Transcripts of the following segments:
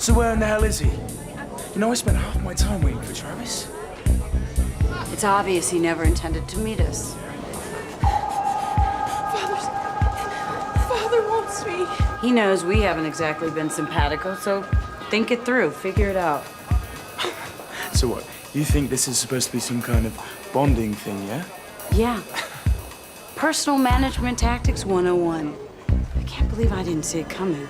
So where in the hell is he? You know, I spent half my time waiting for Travis. It's obvious he never intended to meet us. Father wants me. He knows we haven't exactly been simpatico, so think it through, figure it out. So what, you think this is supposed to be some kind of bonding thing, yeah? Yeah. Personal management tactics 101. I can't believe I didn't see it coming.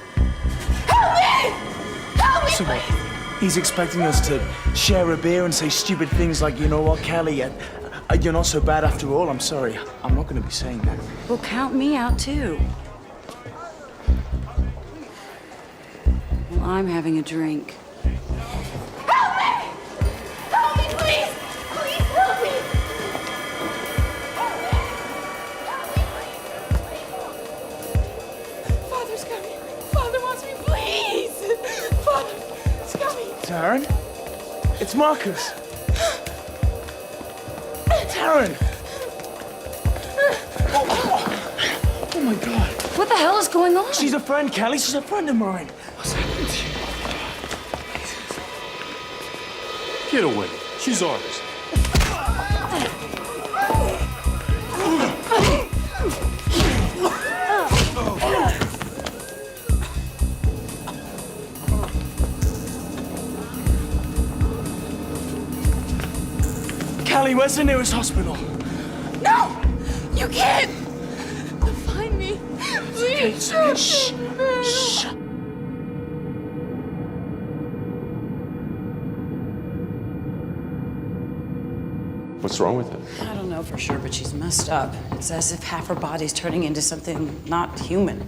Help me! Help me, So what, please! he's expecting us to share a beer and say stupid things like, you know what, Callie, you're not so bad after all. I'm sorry, I'm not gonna be saying that. Well, count me out, too. Well, I'm having a drink. Help me! Help me, please! Please help me! Help me! Help me, please! Father's coming. Father wants me, please! Father's coming. Taryn? It's Marcus. Taryn! Oh my God. What the hell is going on? She's a friend, Callie. She's a friend of mine. What's happened to you? Get away. She's ours. Callie, where's the nearest hospital? No! You can't! Find me. Please. Shh. Shh. What's wrong with her? I don't know for sure, but she's messed up. It's as if half her body's turning into something not human.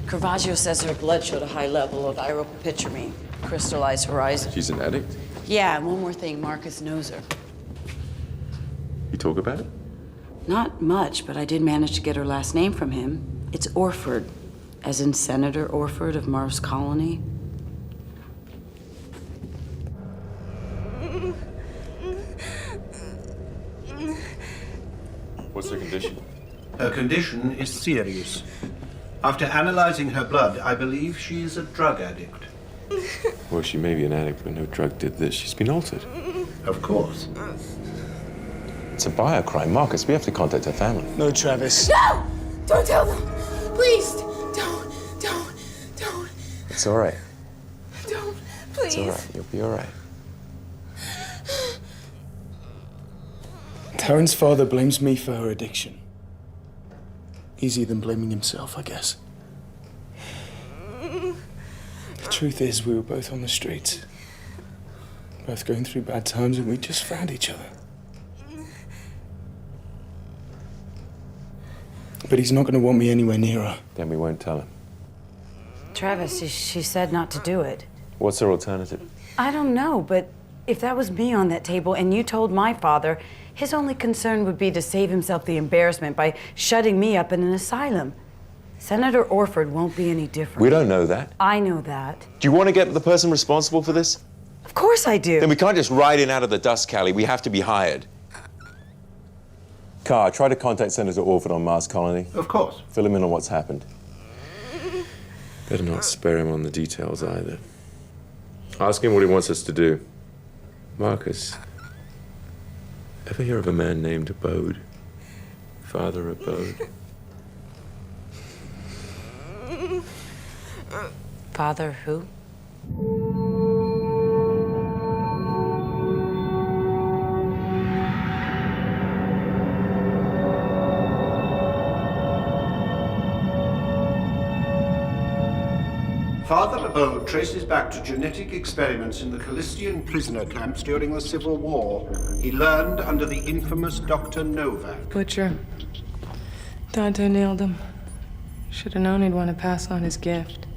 Caravaggio says her blood showed a high level of iropitramine, crystallized horizon. She's an addict? Yeah, and one more thing, Marcus knows her. You talk about it? Not much, but I did manage to get her last name from him. It's Orford, as in Senator Orford of Mars Colony. What's her condition? Her condition is serious. After analyzing her blood, I believe she is a drug addict. Well, she may be an addict, but no drug did this. She's been altered. Of course. It's a biocrime. Marcus, we have to contact her family. No, Travis. No! Don't tell them. Please. Don't. It's all right. Don't. Please. It's all right. You'll be all right. Taryn's father blames me for her addiction. Easier than blaming himself, I guess. The truth is, we were both on the streets. Both going through bad times, and we just found each other. But he's not going to want me anywhere near her. Then we won't tell him. Travis, she said not to do it. What's her alternative? I don't know, but if that was me on that table and you told my father, his only concern would be to save himself the embarrassment by shutting me up in an asylum. Senator Orford won't be any different. We don't know that. I know that. Do you want to get the person responsible for this? Of course I do. Then we can't just ride in out of the dust, Callie. We have to be hired. Carr, try to contact Senator Orford on Mars Colony. Of course. Fill him in on what's happened. Better not spare him on the details either. Ask him what he wants us to do. Marcus, ever hear of a man named Abode? Father Abode? Father who? Father Abode traces back to genetic experiments in the Callistian prisoner camps during the Civil War. He learned under the infamous Dr. Novak. Butcher. Dante nailed him. Should have known he'd want to pass on his gift.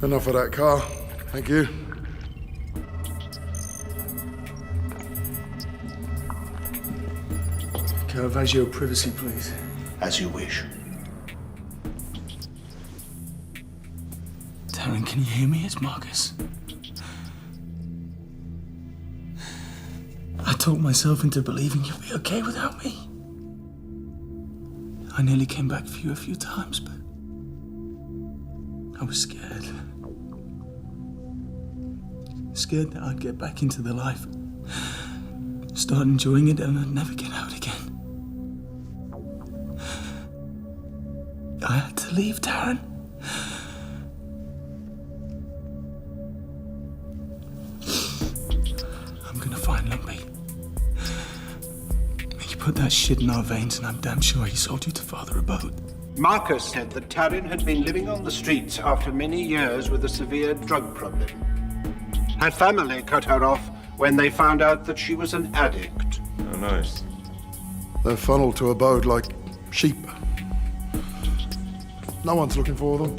Enough of that, Carl. Thank you. Caravaggio, privacy, please. As you wish. Taryn, can you hear me? It's Marcus. I talked myself into believing you'd be okay without me. I nearly came back for you a few times, but I was scared. Scared that I'd get back into the life, start enjoying it, and I'd never get out again. I had to leave, Taryn. I'm gonna find Lumpy. He put that shit in our veins, and I'm damn sure he sold you to Father Abode. Marcus said that Taryn had been living on the streets after many years with a severe drug problem. Her family cut her off when they found out that she was an addict. Oh, nice. They're funneled to Abode like sheep. No one's looking for them.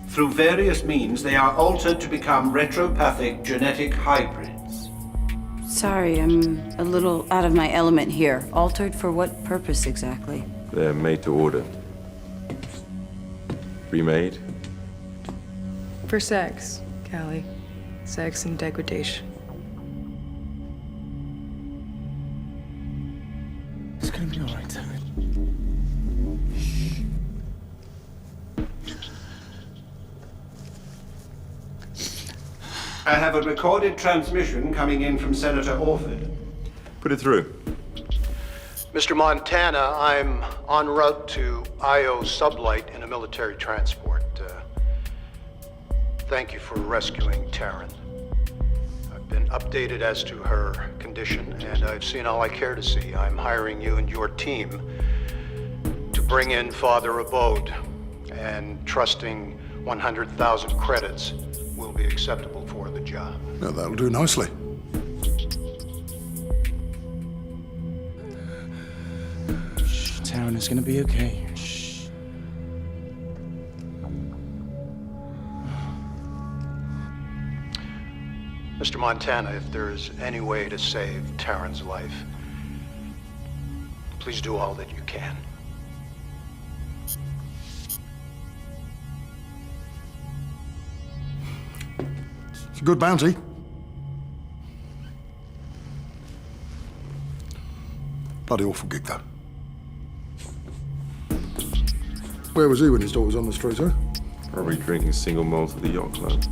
Through various means, they are altered to become retropathic genetic hybrids. Sorry, I'm a little out of my element here. Altered for what purpose exactly? They're made to order. Remade? For sex, Callie. Sex and degradation. It's gonna be all right, Taryn. I have a recorded transmission coming in from Senator Orford. Put it through. Mr. Montana, I'm en route to Io Sublight in a military transport. Thank you for rescuing Taryn. I've been updated as to her condition, and I've seen all I care to see. I'm hiring you and your team to bring in Father Abode, and trusting 100,000 credits will be acceptable for the job. Yeah, that'll do nicely. Taryn is gonna be okay. Shh. Mr. Montana, if there is any way to save Taryn's life, please do all that you can. It's a good bounty. Bloody awful gig, though. Where was he when his daughter was on the street, huh? Probably drinking single malt at the yacht club.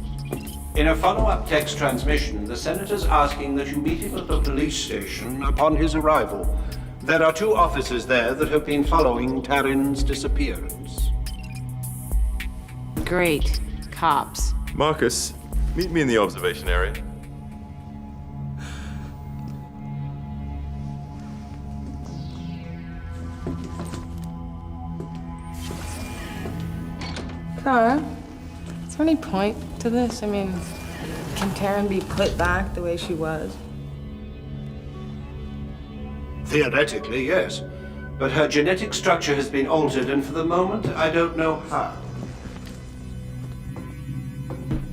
In a follow-up text transmission, the Senator's asking that you meet him at the police station upon his arrival. There are 2 officers there that have been following Taryn's disappearance. Great. Cops. Marcus, meet me in the observation area. Clara, is there any point to this? I mean, can Taryn be put back the way she was? Theoretically, yes. But her genetic structure has been altered, and for the moment, I don't know how.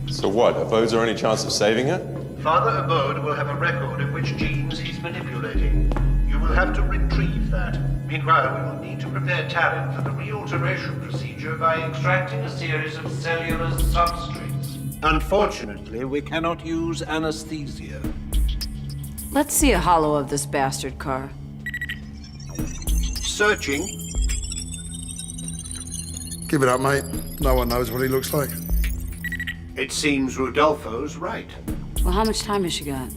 So what? Abode's there any chance of saving her? Father Abode will have a record of which genes he's manipulating. You will have to retrieve that. Meanwhile, we will need to prepare Taryn for the realteration procedure by extracting a series of cellular substrates. Unfortunately, we cannot use anesthesia. Let's see a hollow of this bastard car. Searching. Give it up, mate. No one knows what he looks like. It seems Rodolfo's right. Well, how much time has she got?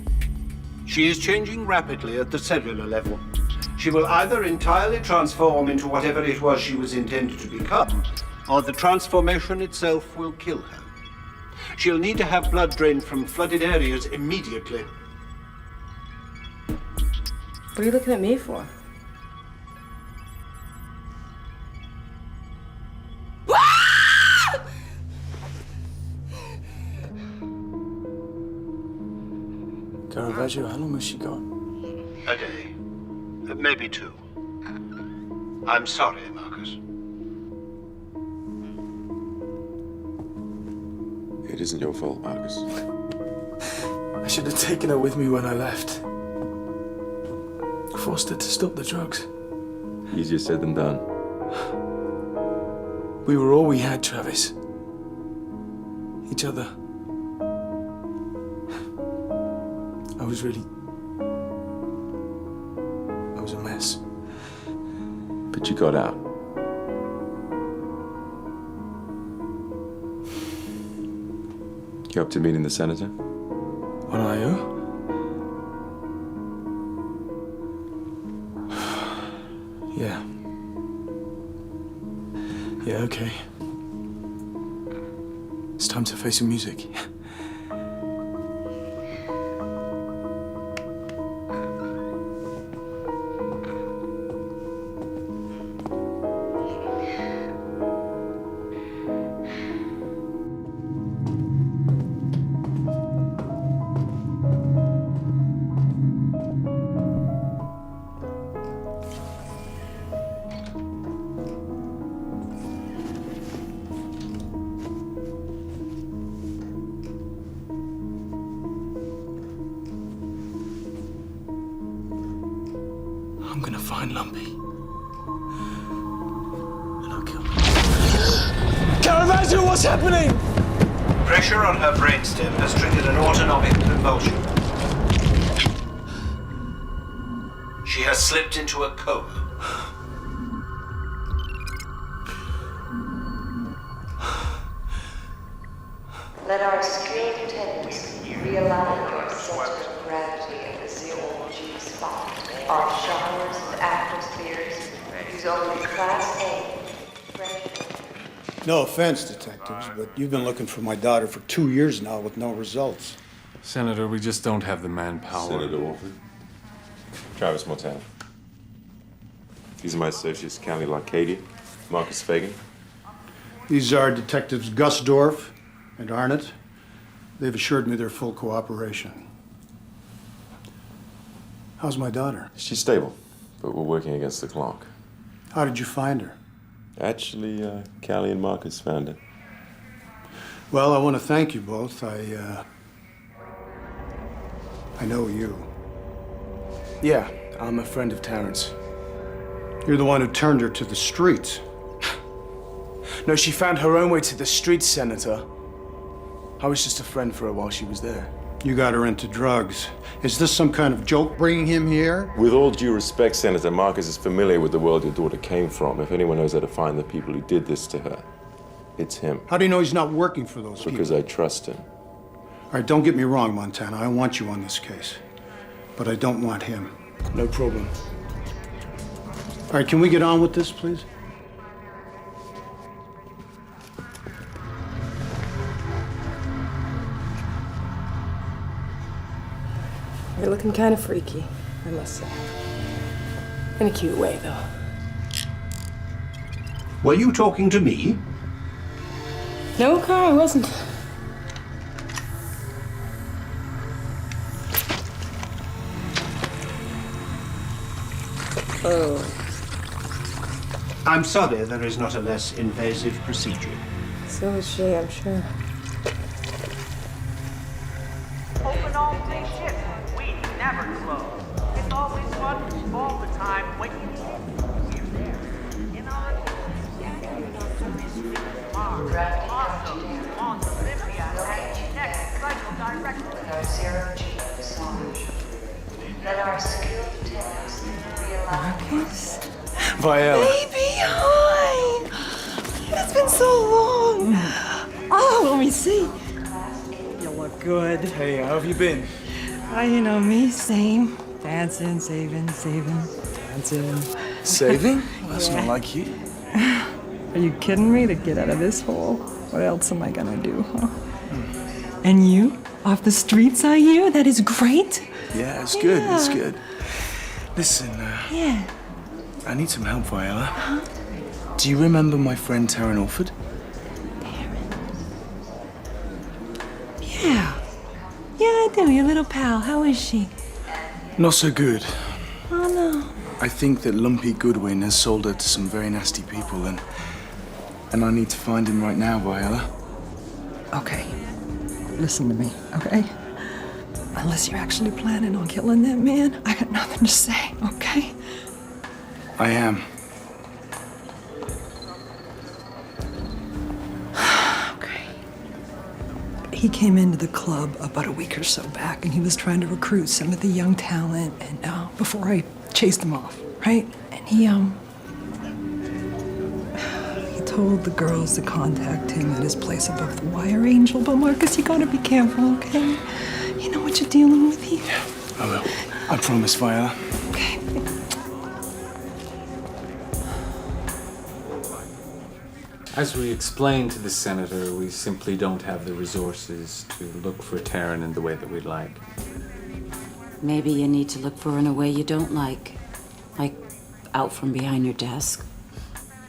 She is changing rapidly at the cellular level. She will either entirely transform into whatever it was she was intended to become, or the transformation itself will kill her. She'll need to have blood drained from flooded areas immediately. What are you looking at me for? Caravaggio, how long has she got? A day. Maybe 2. I'm sorry, Marcus. It isn't your fault, Marcus. I should have taken her with me when I left. Forced her to stop the drugs. Easier said than done. We were all we had, Travis. Each other. I was a mess. But you got out. You up to meeting the senator? What are you? Yeah. Yeah, okay. It's time to face some music. I'm gonna find Lumpy. And I'll kill him. Caravaggio, what's happening? Pressure on her brainstem has triggered an autonomic convulsion. She has slipped into a coma. Let our skilled attendants realign your center of gravity at the 0G spot. Our showers and atmospheres use only Class A pressure. No offense, detectives, but you've been looking for my daughter for 2 years now with no results. Senator, we just don't have the manpower. Senator Orford. Travis Montana. These are my associates, Callie Larcadia, Marcus Fagan. These are Detectives Gusdorf and Arnott. They've assured me their full cooperation. How's my daughter? She's stable, but we're working against the clock. How did you find her? Actually, Callie and Marcus found her. Well, I want to thank you both. I know you. Yeah, I'm a friend of Terrence. You're the one who turned her to the streets. No, she found her own way to the streets, Senator. I was just a friend for her while she was there. You got her into drugs. Is this some kind of joke bringing him here? With all due respect, Senator, Marcus is familiar with the world your daughter came from. If anyone knows how to find the people who did this to her, it's him. How do you know he's not working for those Because people? I trust him. All right, don't get me wrong, Montana. I want you on this case. But I don't want him. No problem. All right, can we get on with this, please? You're looking kind of freaky, I must say. In a cute way, though. Were you talking to me? No, Carl, I wasn't. Oh. I'm sorry there is not a less invasive procedure. So is she, I'm sure. Open all day shift. We never close. It's always fun all the time when you we're there. In our Mars, awesome, Mons Olympia, and next cycle directly. With our 0G solution. Let our skilled attendants realign. Marcus? Viola. Baby, hi! It's been so long. Oh, let me see. You look good. Hey, how have you been? You know me, same. Dancing, saving, dancing. Saving? Well, that's not like you. Are you kidding me? To get out of this hole? What else am I gonna do, huh? And you? Off the streets, are you? That is great. Yeah, it's good, it's good. Listen, Yeah. I need some help, Viola. Do you remember my friend Taryn Orford? Yeah. Yeah, I do. Your little pal. How is she? Not so good. Oh, no. I think that Lumpy Goodwin has sold her to some very nasty people, and I need to find him right now, Viola. Okay. Listen to me, okay? Unless you're actually planning on killing that man, I got nothing to say, okay? I am. Okay. He came into the club about a week or so back, and he was trying to recruit some of the young talent, and before I chased him off, right? And he told the girls to contact him at his place above the wire, Angel. But Marcus, you gotta be careful, okay? You know what you're dealing with here. I will. I promise, Viola. Okay. As we explained to the senator, we simply don't have the resources to look for Taryn in the way that we'd like. Maybe you need to look for her in a way you don't like out from behind your desk.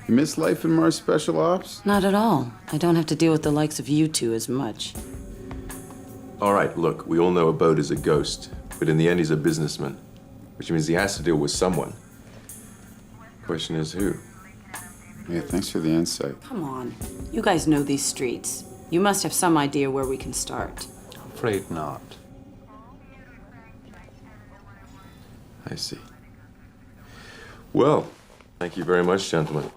You miss life in Mars Special Ops? Not at all. I don't have to deal with the likes of you two as much. All right, look, we all know a boat is a ghost, but in the end, he's a businessman, which means he has to deal with someone. Question is who? Yeah, thanks for the insight. Come on. You guys know these streets. You must have some idea where we can start. Afraid not. I see. Well, thank you very much, gentlemen.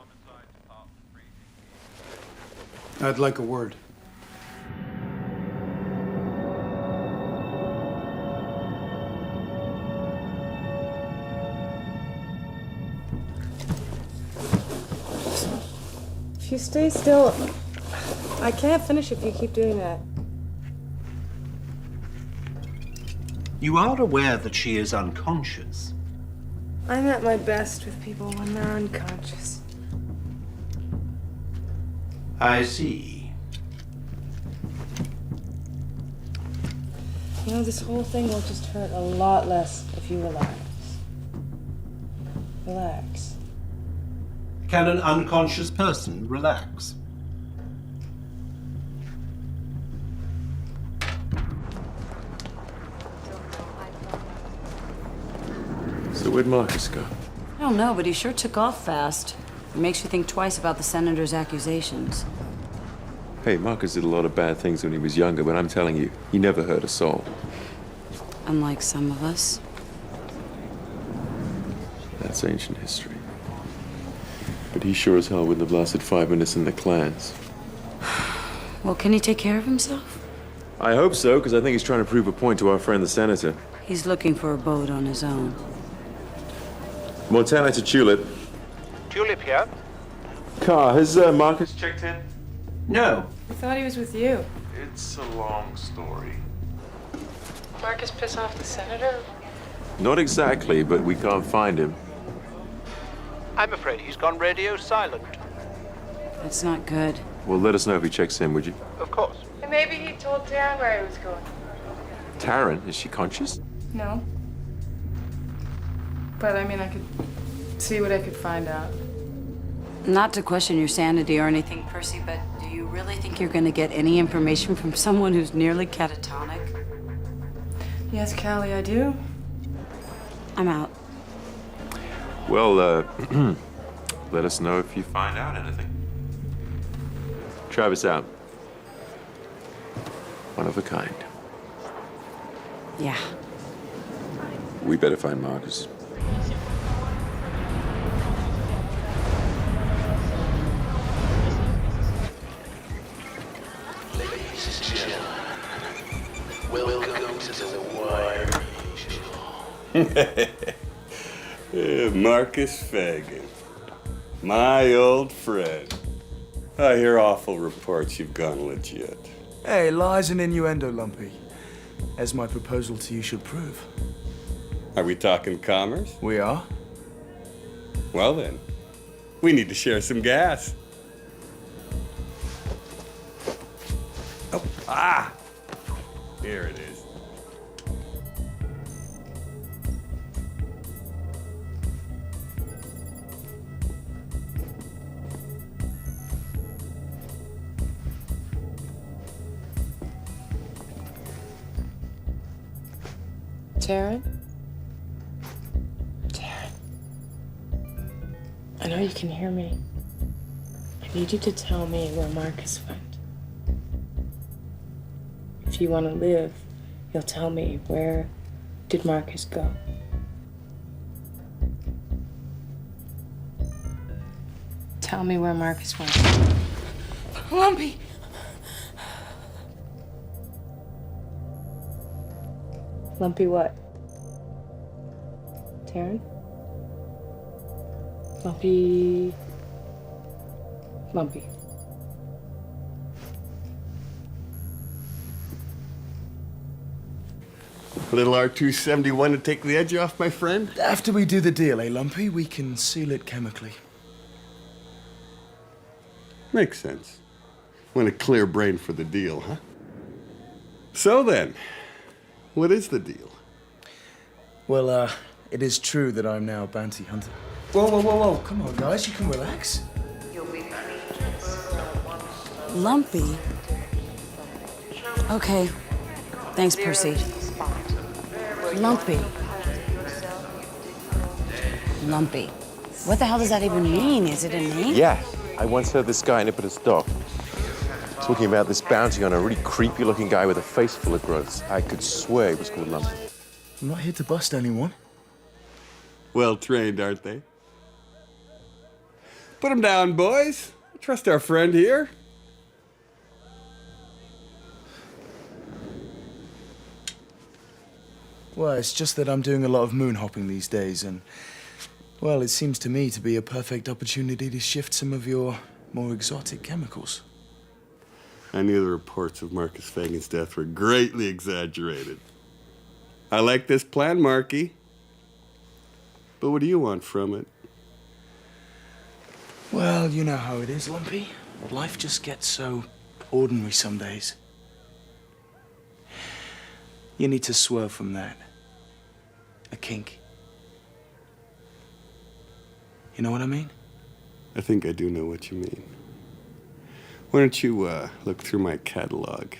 I'd like a word. If you stay still, I can't finish if you keep doing that. You are aware that she is unconscious. I'm at my best with people when they're unconscious. I see. You know, this whole thing will just hurt a lot less if you relax. Relax. Can an unconscious person relax? So where'd Marcus go? I don't know, but he sure took off fast. It makes you think twice about the senator's accusations. Hey, Marcus did a lot of bad things when he was younger, but I'm telling you, he never hurt a soul. Unlike some of us. That's ancient history. But he sure as hell wouldn't have lasted 5 minutes in the clans. Well, can he take care of himself? I hope so, because I think he's trying to prove a point to our friend the senator. He's looking for a boat on his own. Montana to Tulip. Tulip here. Car, has Marcus checked in? No. I thought he was with you. It's a long story. Marcus piss off the senator? Not exactly, but we can't find him. I'm afraid he's gone radio silent. That's not good. Well, let us know if he checks in, would you? Of course. And maybe he told Taryn where he was going. Taryn, is she conscious? No. But I mean, I could see what I could find out. Not to question your sanity or anything, Percy, but do you really think you're going to get any information from someone who's nearly catatonic? Yes, Callie, I do. I'm out. Well, let us know if you find out anything. Travis out. One of a kind. Yeah. We better find Marcus. Ladies and gentlemen, welcome to the Wire. Marcus Fagan, my old friend. I hear awful reports you've gone legit. Hey, lies and innuendo, Lumpy. As my proposal to you should prove. Are we talking commerce? We are. Well then, we need to share some gas. Oh, here it is. Taryn? Taryn. I know you can hear me. I need you to tell me where Marcus went. If you want to live, you'll tell me where did Marcus go. Tell me where Marcus went. Lumpy! Lumpy what? Taryn? Lumpy... Lumpy. Little R271 to take the edge off, my friend? After we do the deal, eh, Lumpy? We can seal it chemically. Makes sense. Want a clear brain for the deal, huh? So then, what is the deal? Well, it is true that I'm now a bounty hunter. Whoa. Come on, guys, you can relax. Lumpy? Okay. Thanks, Percy. Lumpy. Lumpy. What the hell does that even mean? Is it a name? Yeah, I once heard this guy nip at his dog talking about this bounty on a really creepy-looking guy with a face full of growths. I could swear he was called Lumpy. I'm not here to bust anyone. Well trained, aren't they? Put him down, boys. Trust our friend here. Well, it's just that I'm doing a lot of moon hopping these days, and, well, it seems to me to be a perfect opportunity to shift some of your more exotic chemicals. I knew the reports of Marcus Fagan's death were greatly exaggerated. I like this plan, Marky. But what do you want from it? Well, you know how it is, Lumpy. Life just gets so ordinary some days. You need to swerve from that. A kink. You know what I mean? I think I do know what you mean. Why don't you look through my catalog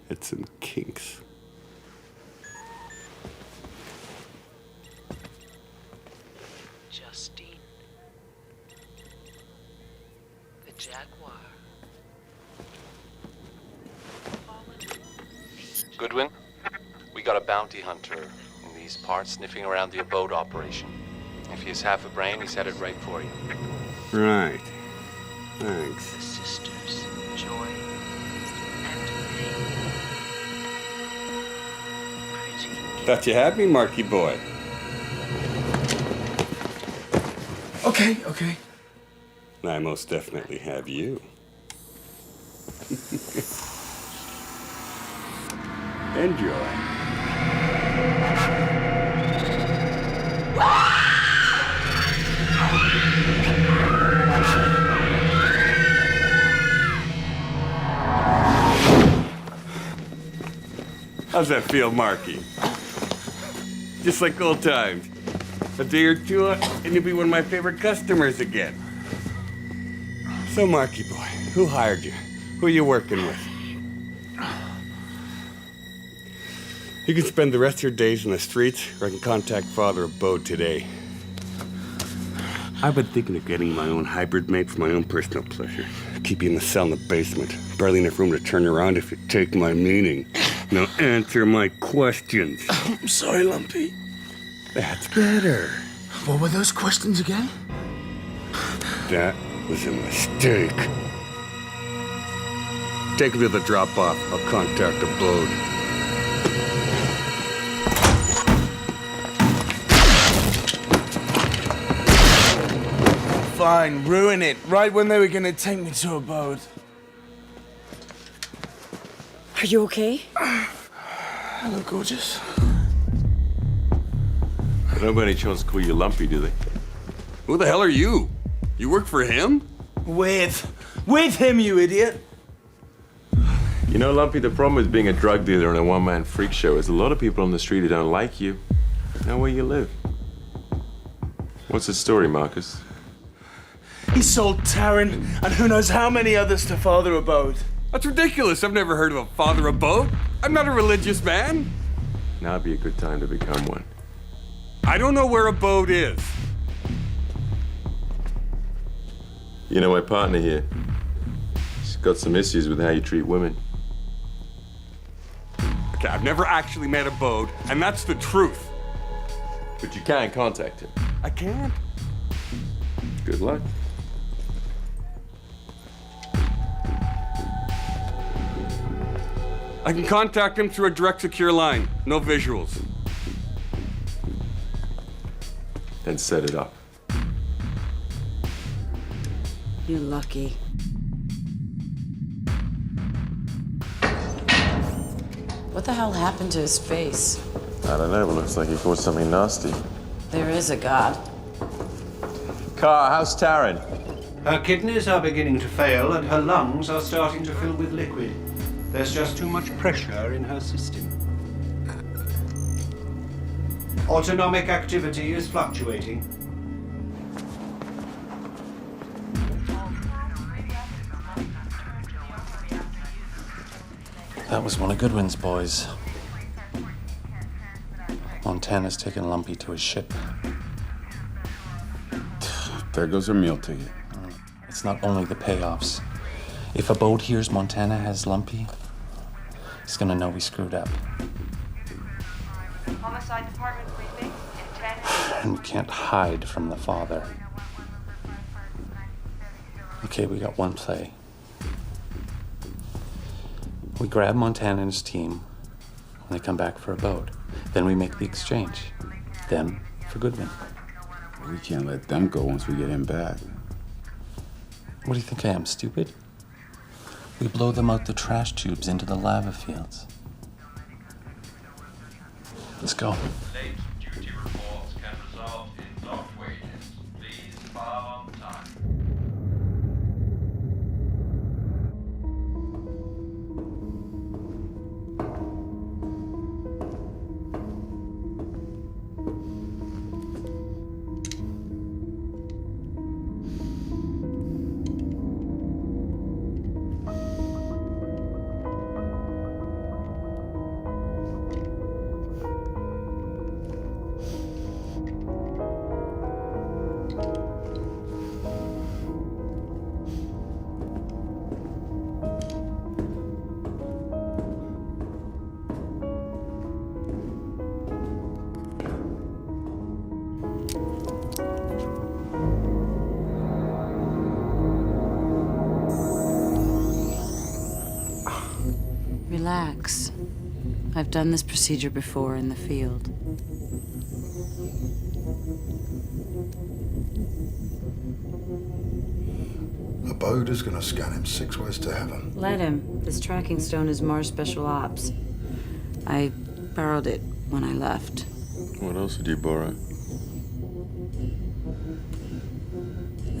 at some kinks? Justine. The Jaguar. Goodwin, we got a bounty hunter in these parts sniffing around the abode operation. If he has half a brain, he's headed right for you. Right. Thanks. The sisters, Joy and May. Thought you had me, Marky boy. Okay. I most definitely have you. Enjoy. How's that feel, Marky? Just like old times. A day or two, and you'll be one of my favorite customers again. So, Marky boy, who hired you? Who are you working with? You can spend the rest of your days in the streets, or I can contact Father Abode today. I've been thinking of getting my own hybrid made for my own personal pleasure. Keep you in the cell in the basement. Barely enough room to turn around if you take my meaning. Now answer my questions. I'm sorry, Lumpy. That's better. What were those questions again? That was a mistake. Take me to the drop-off. I'll contact Abode. Fine, ruin it. Right when they were gonna take me to Abode. Are you okay? Hello, gorgeous. They don't by any chance call you Lumpy, do they? Who the hell are you? You work for him? With him, you idiot. You know, Lumpy, the problem with being a drug dealer and a one-man freak show is a lot of people on the street who don't like you know where you live. What's the story, Marcus? He sold Taryn and who knows how many others to Father Abode. That's ridiculous. I've never heard of a Father Abode. I'm not a religious man. Now'd be a good time to become one. I don't know where Abode is. You know, my partner here, she's got some issues with how you treat women. Okay, I've never actually met Abode, and that's the truth. But you can contact him. I can't. Good luck. I can contact him through a direct secure line. No visuals. Then set it up. You're lucky. What the hell happened to his face? I don't know, but looks like he caught something nasty. There is a God. Car, how's Taryn? Her kidneys are beginning to fail and her lungs are starting to fill with liquid. There's just too much pressure in her system. Autonomic activity is fluctuating. That was one of Goodwin's boys. Montana's taken Lumpy to his ship. There goes our meal ticket. It's not only the payoffs. If a boat hears Montana has Lumpy, he's gonna know we screwed up. Homicide Department briefing in 10. And we can't hide from the father. Okay, we got one play. We grab Montana and his team when they come back for a boat. Then we make the exchange. Them for Goodwin. We can't let them go once we get him back. What do you think I am, stupid? We blow them out the trash tubes into the lava fields. Let's go. Late duty reports can result in docked wages. Please file on time. Relax. I've done this procedure before in the field. A boat is going to scan him 6 ways to heaven. Let him. This tracking stone is Mars Special Ops. I borrowed it when I left. What else did you borrow?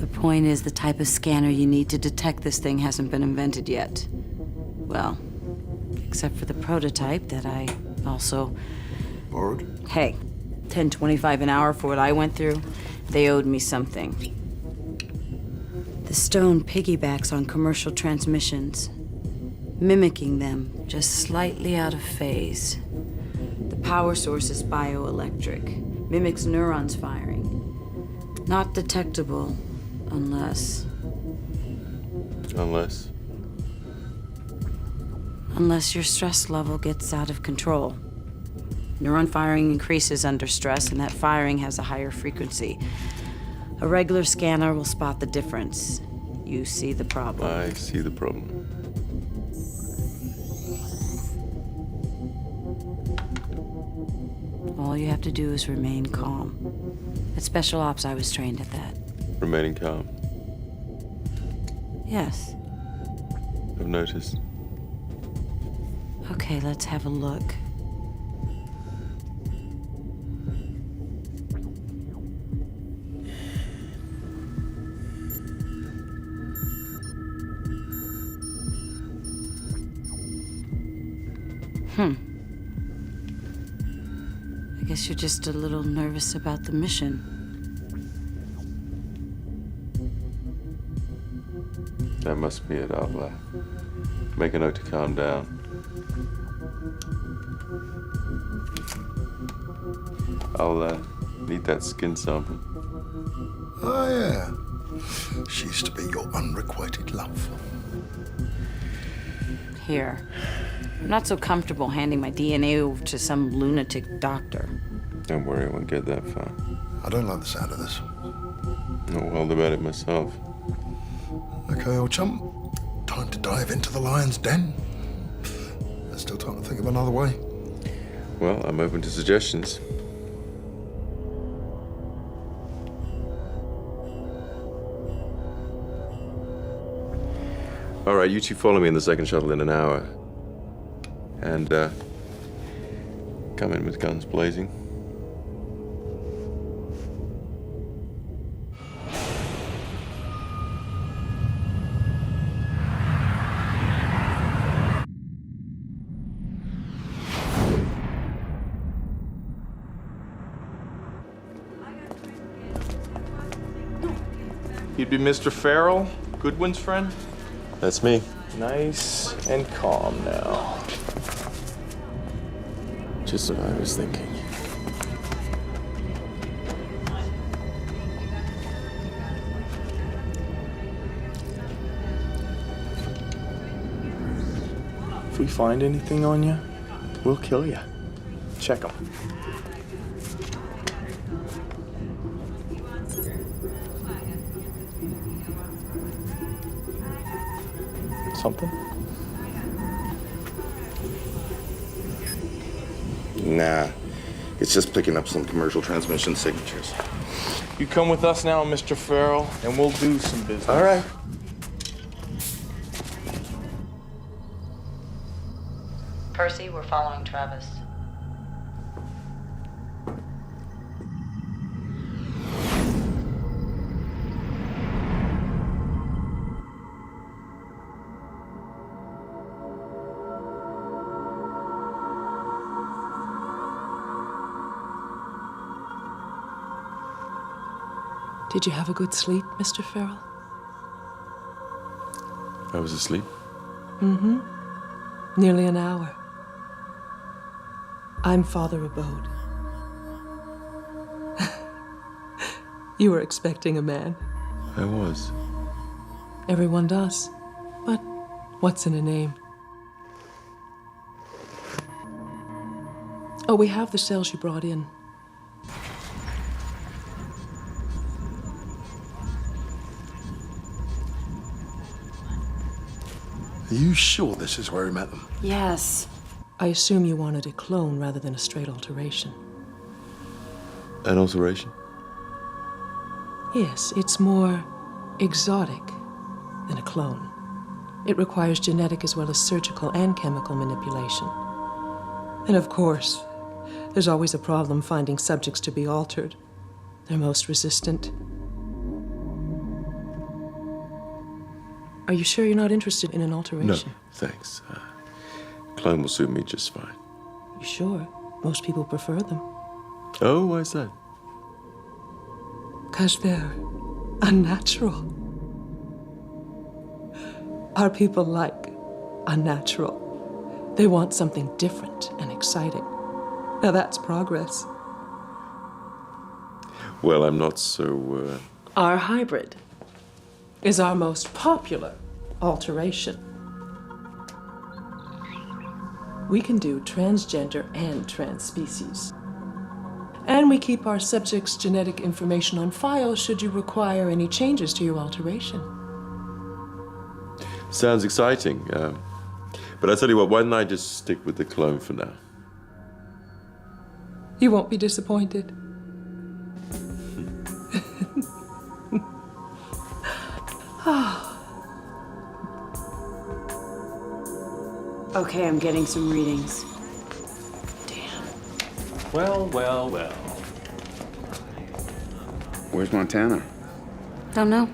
The point is, the type of scanner you need to detect this thing hasn't been invented yet. Well, except for the prototype that I also... Borrowed? Hey, $10.25 an hour for what I went through. They owed me something. The stone piggybacks on commercial transmissions, mimicking them, just slightly out of phase. The power source is bioelectric, mimics neurons firing. Not detectable unless... Unless your stress level gets out of control. Neuron firing increases under stress, and that firing has a higher frequency. A regular scanner will spot the difference. You see the problem. I see the problem. All you have to do is remain calm. At Special Ops, I was trained at that. Remaining calm. Yes. I've noticed. Okay, let's have a look. I guess you're just a little nervous about the mission. That must be it. I'll make a note to calm down. I'll need that skin sample. Oh, yeah. She used to be your unrequited love. Here. I'm not so comfortable handing my DNA over to some lunatic doctor. Don't worry, I won't get that far. I don't like the sound of this. Not wild about it myself. Okay, old chum. Time to dive into the lion's den. There's still time to think of another way. Well, I'm open to suggestions. All right, you two follow me in the second shuttle in an hour. And come in with guns blazing. You'd be Mr. Farrell, Goodwin's friend? That's me. Nice and calm now. Just what I was thinking. If we find anything on you, we'll kill you. Check them. Something? Nah, it's just picking up some commercial transmission signatures. You come with us now, Mr. Farrell, and we'll do some business. All right. Percy, we're following Travis. Did you have a good sleep, Mr. Farrell? I was asleep. Mm-hmm. Nearly an hour. I'm Father Abode. You were expecting a man. I was. Everyone does. But what's in a name? Oh, we have the cells you brought in. Are you sure this is where he met them? Yes. I assume you wanted a clone rather than a straight alteration. An alteration? Yes, it's more exotic than a clone. It requires genetic as well as surgical and chemical manipulation. And of course, there's always a problem finding subjects to be altered. They're most resistant. Are you sure you're not interested in an alteration? No, thanks. Clone will suit me just fine. You sure? Most people prefer them. Oh, why is that? 'Cause they're unnatural. Our people like unnatural. They want something different and exciting. Now that's progress. Well, I'm not so, Our hybrid is our most popular alteration. We can do transgender and transspecies. And we keep our subjects' genetic information on file should you require any changes to your alteration. Sounds exciting. But I tell you what, why don't I just stick with the clone for now? You won't be disappointed. Okay, I'm getting some readings. Well, well, well. Where's Montana? Don't know.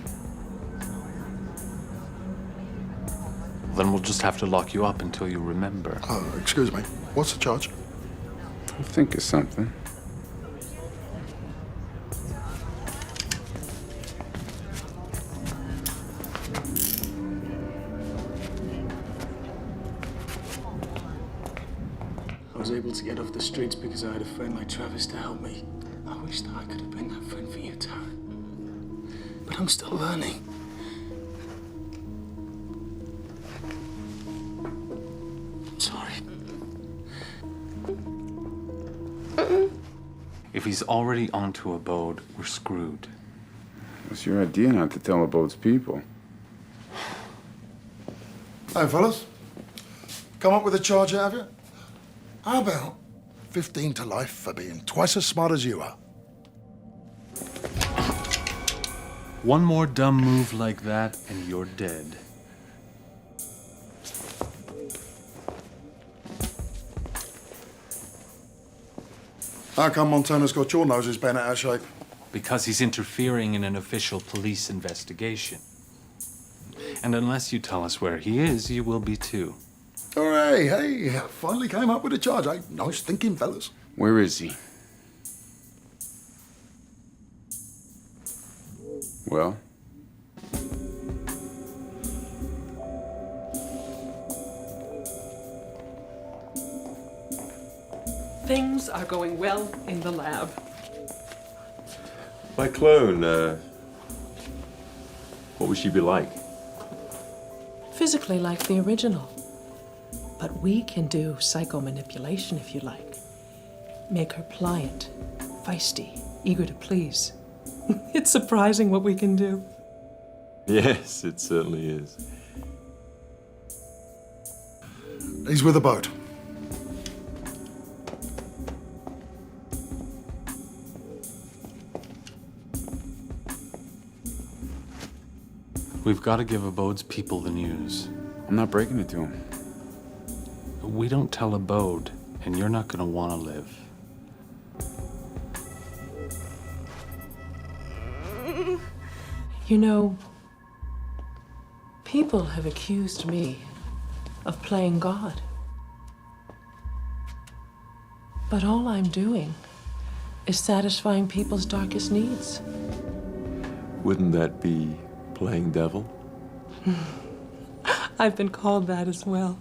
Then we'll just have to lock you up until you remember. Excuse me. What's the charge? I'll think of something. I was able to get off the streets because I had a friend like Travis to help me. I wish that I could have been that friend for you, Taryn. But I'm still learning. I'm sorry. If he's already onto Abode, we're screwed. What's your idea not to tell Abode's people? Hey, fellas. Come up with a charge, have you? How about 15 to life for being twice as smart as you are? One more dumb move like that, and you're dead. How come Montana's got your noses bent out of shape? Because he's interfering in an official police investigation. And unless you tell us where he is, you will be too. All right, hey, finally came up with a charge, eh? Nice thinking, fellas. Where is he? Well? Things are going well in the lab. My clone, what would she be like? Physically like the original. But we can do psychomanipulation if you like. Make her pliant, feisty, eager to please. It's surprising what we can do. Yes, it certainly is. He's with a boat. We've got to give Abode's people the news. I'm not breaking it to him. We don't tell Abode, and you're not going to want to live. You know, people have accused me of playing God. But all I'm doing is satisfying people's darkest needs. Wouldn't that be playing devil? I've been called that as well.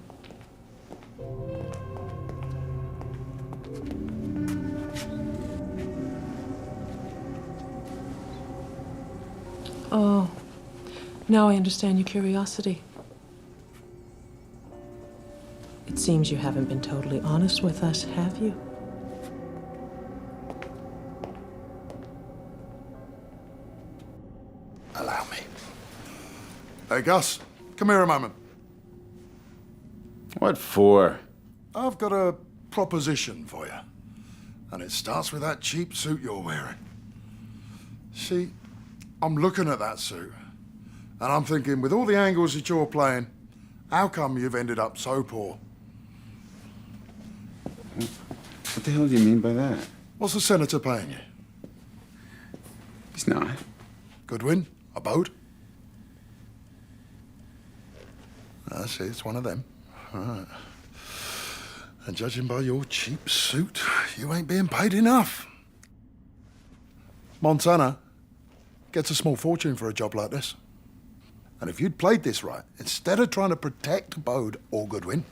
Oh, now I understand your curiosity. It seems you haven't been totally honest with us, have you? Allow me. Hey, Gus, come here a moment. What for? I've got a proposition for you. And it starts with that cheap suit you're wearing. See, I'm looking at that suit, and I'm thinking, with all the angles that you're playing, how come you've ended up so poor? What the hell do you mean by that? What's the senator paying you? He's not. Goodwin? Abode? I see, it's one of them. All right. And judging by your cheap suit, you ain't being paid enough. Montana gets a small fortune for a job like this. And if you'd played this right, instead of trying to protect Bode or Goodwin,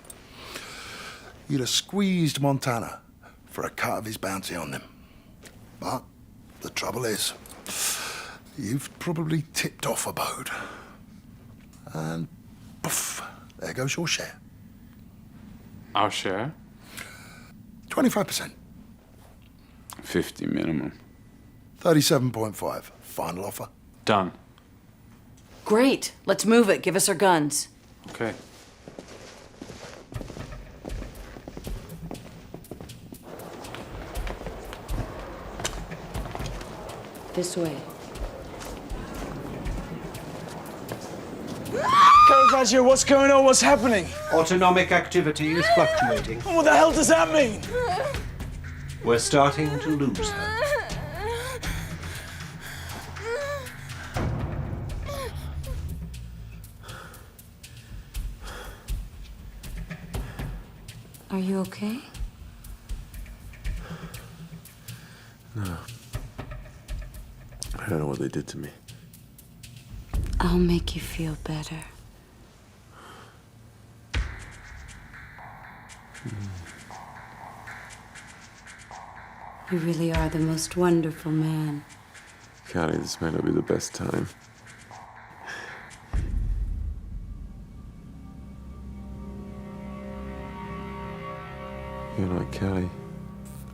you'd have squeezed Montana for a cut of his bounty on them. But the trouble is, you've probably tipped off a Bode. And poof, there goes your share. Our share? 25%. 50 minimum. 37.5. Final offer. Done. Great. Let's move it. Give us our guns. Okay. This way. Caravaggio, what's going on? What's happening? Autonomic activity is fluctuating. What the hell does that mean? We're starting to lose her. Are you okay? No. I don't know what they did to me. I'll make you feel better. You really are the most wonderful man. Callie, this may not be the best time. You're not Callie.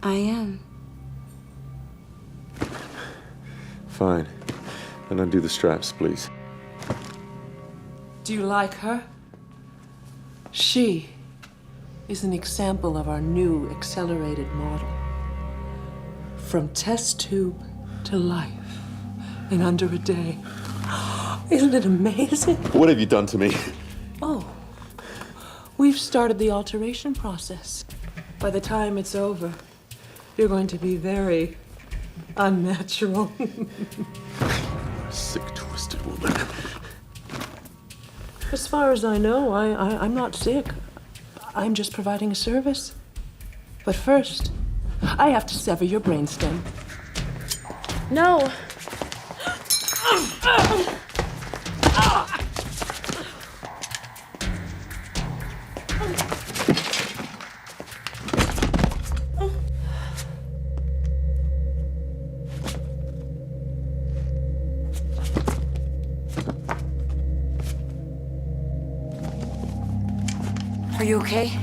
I am. Fine. Then undo the straps, please. Do you like her? She is an example of our new accelerated model. From test tube to life in under a day. Isn't it amazing? What have you done to me? Oh, we've started the alteration process. By the time it's over, You're going to be very unnatural. Sick, twisted woman. As far as I know, I'm not sick. I'm just providing a service. But first, I have to sever your brainstem. No. Are you okay?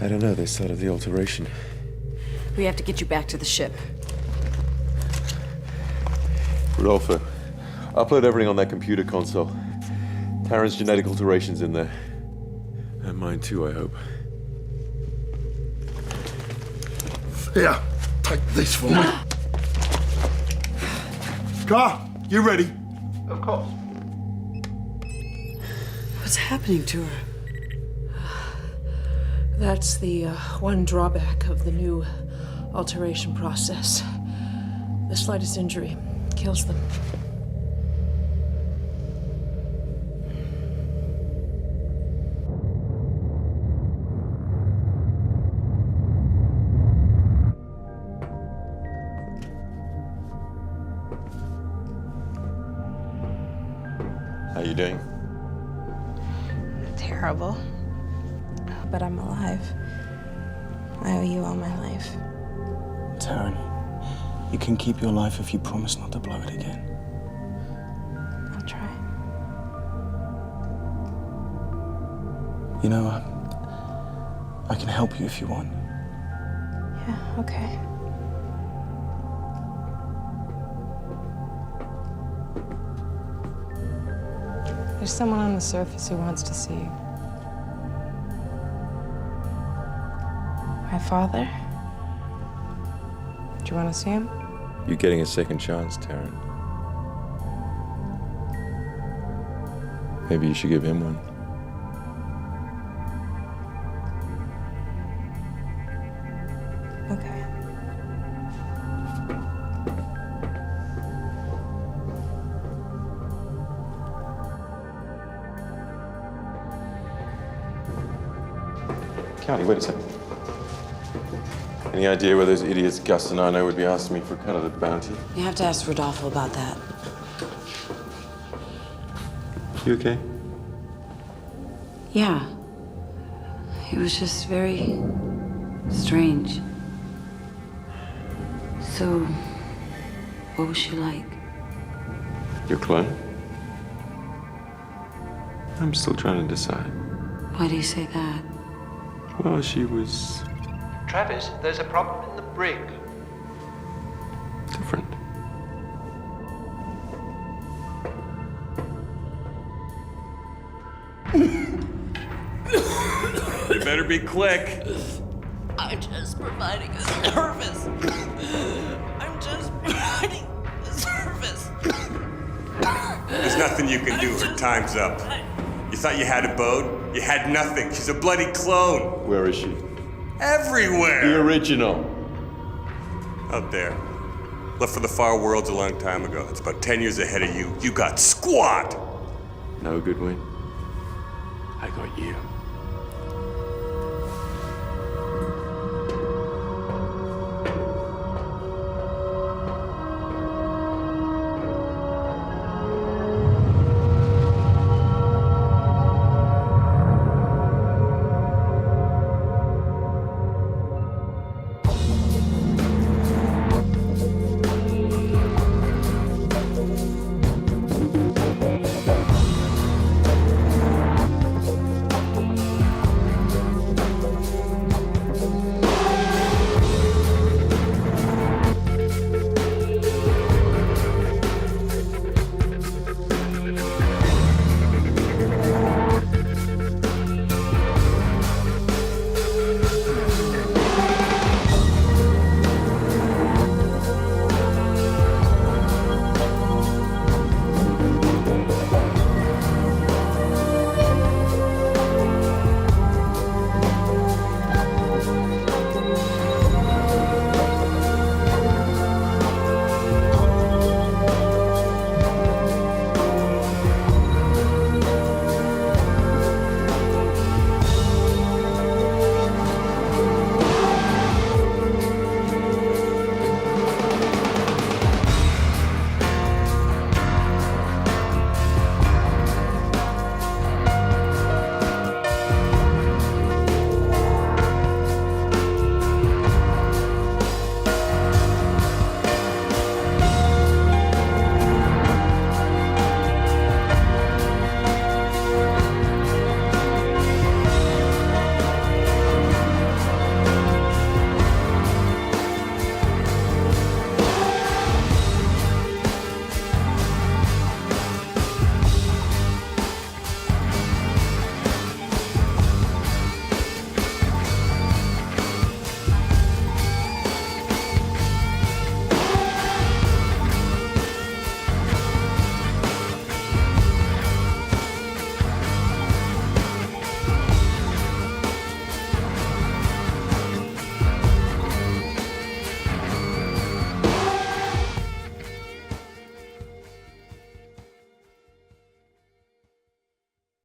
I don't know, they started the alteration. We have to get you back to the ship. Rodolfo, upload everything on that computer console. Taryn's genetic alteration's in there. And mine too, I hope. Here, take this for me. Car, you ready? Of course. What's happening to her? That's the one drawback of the new alteration process. The slightest injury kills them. How you doing? Terrible. But I'm alive. I owe you all my life. Taryn, you can keep your life if you promise not to blow it again. I'll try. You know, I can help you if you want. Yeah, okay. There's someone on the surface who wants to see you. My father? Do you want to see him? You're getting a second chance, Taryn. Maybe you should give him one. Okay. County, wait a second. Any idea where those idiots Gus and Arno would be asking me for a cut of the bounty? You have to ask Rodolfo about that. You okay? Yeah. It was just very strange. So, what was she like? Your clone? I'm still trying to decide. Why do you say that? Well, she was Travis, there's a problem in the brig. different. You better be quick. I'm just providing a service. I'm just providing a service. There's nothing you can do. Her time's up. You thought you had a boat? You had nothing. She's a bloody clone. Where is she? Everywhere. The original. Out there. Left for the far worlds a long time ago. It's about 10 years ahead of you. You got squat. No, Goodwin. I got you.